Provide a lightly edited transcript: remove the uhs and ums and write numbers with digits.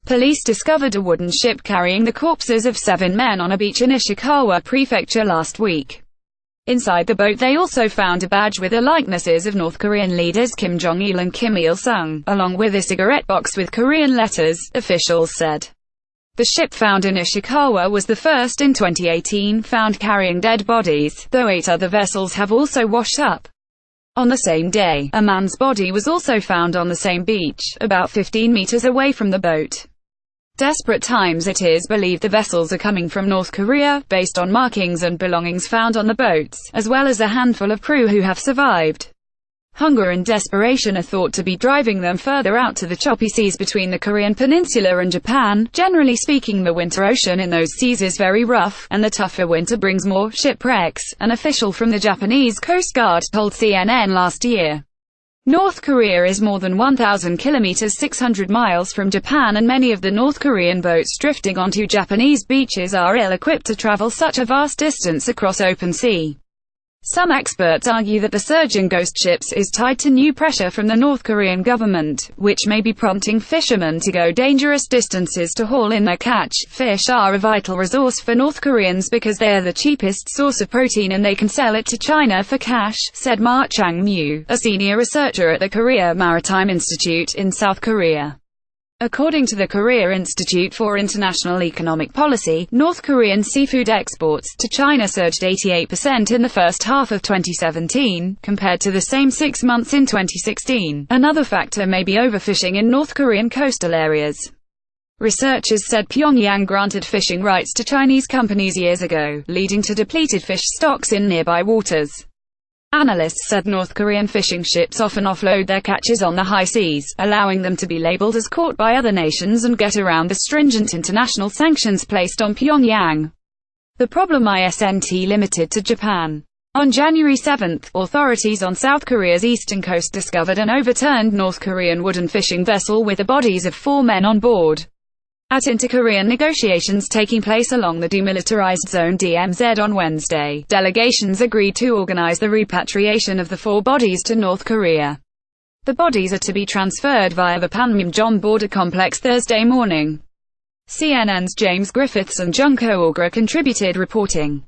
Police discovered a wooden ship carrying the corpses of 7 men on a beach in Ishikawa prefecture last week. Inside the boat they also found a badge with the likenesses of North Korean leaders Kim Jong-il and Kim Il-sung, along with a cigarette box with Korean letters, officials said. The ship found in Ishikawa was the first in 2018 found carrying dead bodies, though 8 other vessels have also washed up. On the same day, a man's body was also found on the same beach, about 15 meters away from the boat. Desperate times. It is believed the vessels are coming from North Korea, based on markings and belongings found on the boats, as well as a handful of crew who have survived. Hunger and desperation are thought to be driving them further out to the choppy seas between the Korean Peninsula and Japan. Generally speaking, the winter ocean in those seas is very rough, and the tougher winter brings more shipwrecks, an official from the Japanese Coast Guard told CNN last year. North Korea is more than 1,000 kilometers 600 miles from Japan, and many of the North Korean boats drifting onto Japanese beaches are ill-equipped to travel such a vast distance across open sea. Some experts argue that the surge in ghost ships is tied to new pressure from the North Korean government, which may be prompting fishermen to go dangerous distances to haul in their catch. Fish are a vital resource for North Koreans because they are the cheapest source of protein and they can sell it to China for cash, said Ma Chang-mu, a senior researcher at the Korea Maritime Institute in South Korea. According to the Korea Institute for International Economic Policy, North Korean seafood exports to China surged 88% in the first half of 2017, compared to the same 6 months in 2016. Another factor may be overfishing in North Korean coastal areas. Researchers said Pyongyang granted fishing rights to Chinese companies years ago, leading to depleted fish stocks in nearby waters. Analysts said North Korean fishing ships often offload their catches on the high seas, allowing them to be labeled as caught by other nations and get around the stringent international sanctions placed on Pyongyang. The problem isn't limited to Japan. On January 7, authorities on South Korea's eastern coast discovered an overturned North Korean wooden fishing vessel with the bodies of 4 men on board. At inter-Korean negotiations taking place along the demilitarized zone DMZ on Wednesday, delegations agreed to organize the repatriation of the 4 bodies to North Korea. The bodies are to be transferred via the Panmunjom border complex Thursday morning. CNN's James Griffiths and Jong contributed reporting.